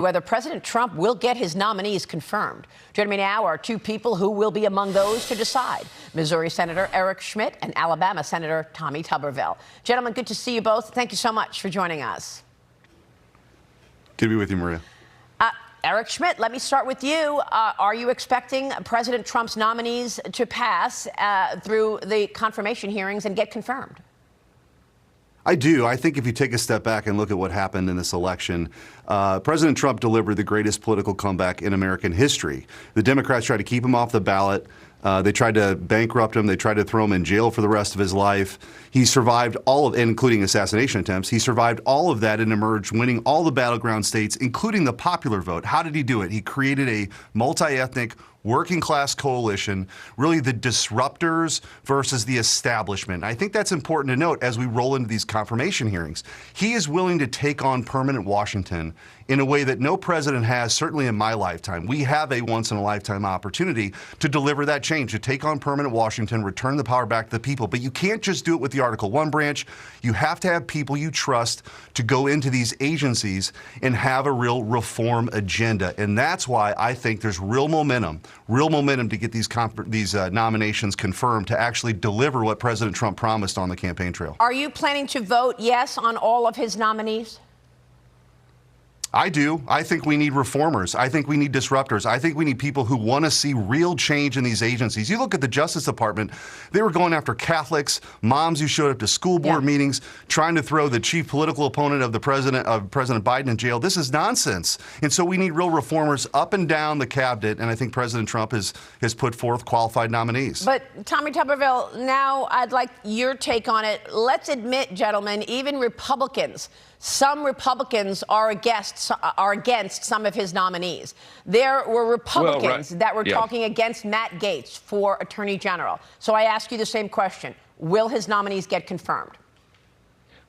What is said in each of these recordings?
whether President Trump will get his nominees confirmed. Joining me now are two people who will be among those to decide: Missouri Senator Eric Schmitt and Alabama Senator Tommy Tuberville. Gentlemen, good to see you both. Thank you so much for joining us. Good to be with you, Maria. Eric Schmitt, let me start with you. Are you expecting President Trump's nominees to pass through the confirmation hearings and get confirmed? I do. I think if you take a step back and look at what happened in this election, President Trump delivered the greatest political comeback in American history. The Democrats tried to keep him off the ballot. They tried to bankrupt him. They tried to throw him in jail for the rest of his life. He survived all of, including assassination attempts. He survived all of that and emerged winning all the battleground states, including the popular vote. How did he do it? He created a multi-ethnic, working class coalition, really the disruptors versus the establishment. I think that's important to note as we roll into these confirmation hearings. He is willing to take on permanent Washington in a way that no president has, certainly in my lifetime. We have a once-in-a-lifetime opportunity to deliver that change, to take on permanent Washington, return the power back to the people. But you can't just do it with the Article I branch. You have to have people you trust to go into these agencies and have a real reform agenda. And that's why I think there's real momentum to get these nominations confirmed, to actually deliver what President Trump promised on the campaign trail. Are you planning to vote yes on all of his nominees? I do. I think we need reformers. I think we need disruptors. I think we need people who want to see real change in these agencies. You look at the Justice Department, they were going after Catholics, moms who showed up to school board meetings, trying to throw the chief political opponent of President Biden in jail. This is nonsense. And so we need real reformers up and down the cabinet, and I think President Trump has put forth qualified nominees. But Tommy Tuberville, now I'd like your take on it. Let's admit, gentlemen, even some Republicans are against some of his nominees. There were Republicans that were talking against Matt Gaetz for Attorney General. So I ask you the same question. Will his nominees get confirmed?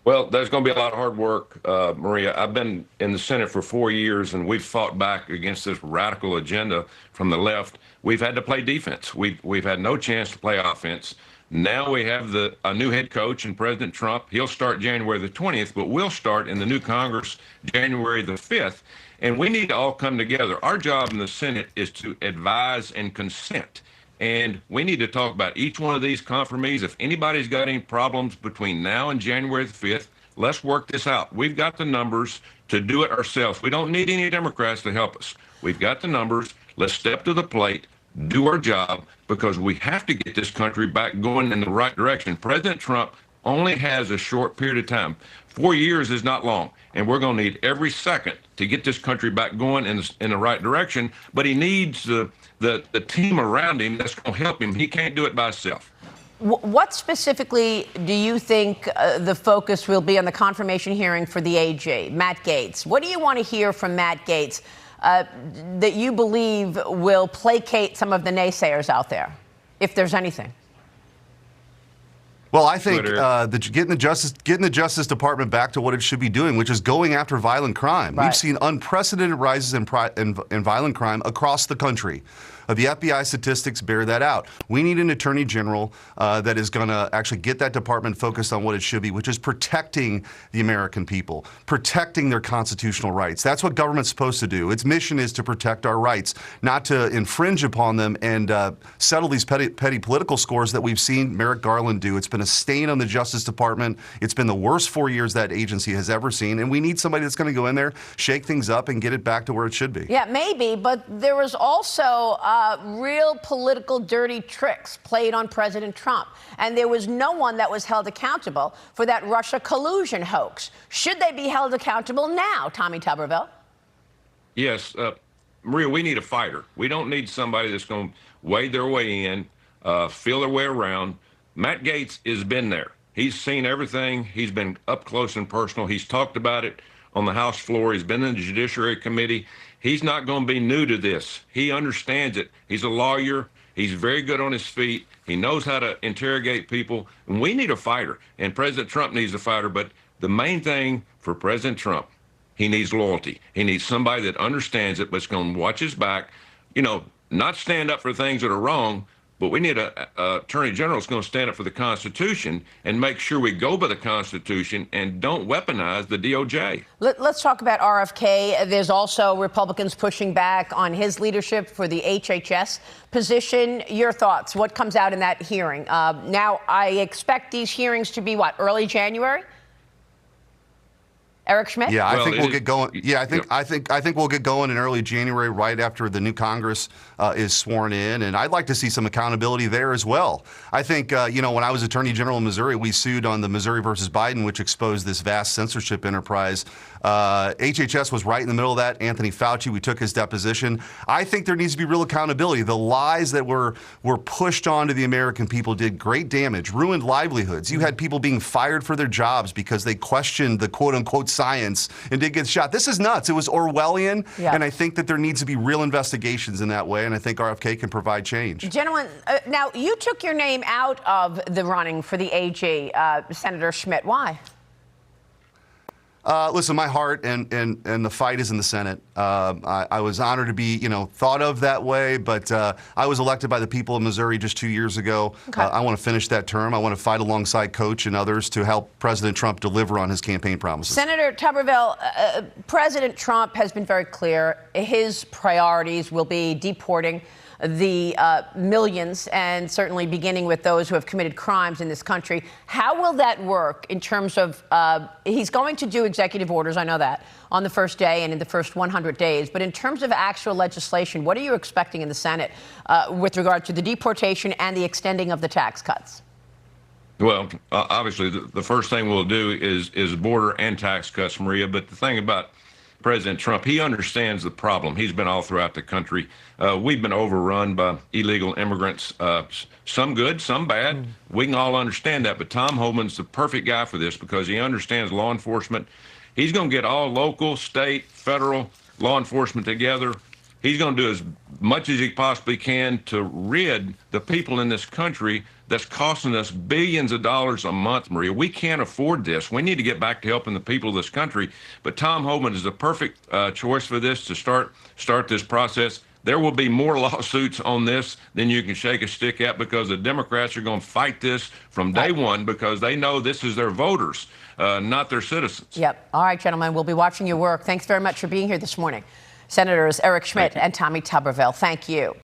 Well, there's going to be a lot of hard work, Maria. I've been in the Senate for 4 years, and we've fought back against this radical agenda from the left. We've had to play defense. We've had no chance to play offense. Now we have a new head coach in President Trump. He'll start January the 20th, but we'll start in the new Congress January the 5th. And we need to all come together. Our job in the Senate is to advise and consent. And we need to talk about each one of these confirmees. If anybody's got any problems between now and January the 5th, let's work this out. We've got the numbers to do it ourselves. We don't need any Democrats to help us. We've got the numbers. Let's step to the plate, do our job, because we have to get this country back going in the right direction. President Trump only has a short period of time. 4 years is not long, and we're going to need every second to get this country back going in the right direction. But he needs the team around him that's going to help him. He can't do it by himself. What specifically do you think the focus will be on the confirmation hearing for the AG, Matt Gaetz? What do you want to hear from Matt Gaetz that you believe will placate some of the naysayers out there, if there's anything? Well, I think getting the Justice Department back to what it should be doing, which is going after violent crime. We've seen unprecedented rises in violent crime across the country. The FBI statistics bear that out. We need an attorney general that is going to actually get that department focused on what it should be, which is protecting the American people, protecting their constitutional rights. That's what government's supposed to do. Its mission is to protect our rights, not to infringe upon them and settle these petty political scores that we've seen Merrick Garland do. It's been a stain on the Justice Department. It's been the worst 4 years that agency has ever seen, and we need somebody that's going to go in there, shake things up, and get it back to where it should be. Yeah, maybe, but there was also real political dirty tricks played on President Trump, and there was no one that was held accountable for that Russia collusion hoax. Should they be held accountable now, Tommy Tuberville? Yes, Maria, we need a fighter. We don't need somebody that's going to wade their way in, feel their way around. Matt Gaetz has been there. He's seen everything. He's been up close and personal. He's talked about it on the House floor. He's been in the Judiciary Committee. He's not going to be new to this. He understands it. He's a lawyer. He's very good on his feet. He knows how to interrogate people. And we need a fighter. And President Trump needs a fighter. But the main thing for President Trump, he needs loyalty. He needs somebody that understands it, but's going to watch his back, not stand up for things that are wrong, but we need a attorney general that's going to stand up for the Constitution and make sure we go by the Constitution and don't weaponize the DOJ. Let's talk about RFK. There's also Republicans pushing back on his leadership for the HHS position. Your thoughts? What comes out in that hearing? Now, I expect these hearings to be, what, early January? Eric Schmitt? Yeah, I Well, think we'll get going. Yeah, I think we'll get going in early January, right after the new Congress is sworn in, and I'd like to see some accountability there as well. I think when I was Attorney General in Missouri, we sued on the Missouri versus Biden, which exposed this vast censorship enterprise. HHS was right in the middle of that. Anthony Fauci, we took his deposition. I think there needs to be real accountability. The lies that were pushed onto the American people did great damage, ruined livelihoods. You had people being fired for their jobs because they questioned the quote-unquote science and did get shot. This is nuts. It was Orwellian, and I think that there needs to be real investigations in that way, and I think RFK can provide change. Gentlemen, now you took your name out of the running for the AG, Senator Schmitt. Why? Listen, my heart and the fight is in the Senate. I was honored to be, thought of that way, but I was elected by the people of Missouri just 2 years ago. Okay. I want to finish that term. I want to fight alongside Coach and others to help President Trump deliver on his campaign promises. Senator Tuberville, President Trump has been very clear. His priorities will be deporting the millions, and certainly beginning with those who have committed crimes in this country. How will that work in terms of, he's going to do executive orders, I know that, on the first day and in the first 100 days. But in terms of actual legislation, what are you expecting in the Senate with regard to the deportation and the extending of the tax cuts? Well, obviously, the first thing we'll do is border and tax cuts, Maria. But the thing about President Trump, he understands the problem. He's been all throughout the country. We've been overrun by illegal immigrants, some good, some bad. We can all understand that. But Tom Homan's the perfect guy for this because he understands law enforcement. He's going to get all local, state, federal law enforcement together. He's going to do as much as he possibly can to rid the people in this country that's costing us billions of dollars a month, Maria. We can't afford this. We need to get back to helping the people of this country. But Tom Homan is the perfect choice for this to start this process. There will be more lawsuits on this than you can shake a stick at because the Democrats are going to fight this from day one because they know this is their voters, not their citizens. Yep. All right, gentlemen, we'll be watching your work. Thanks very much for being here this morning. Senators Eric Schmitt and Tommy Tuberville, thank you.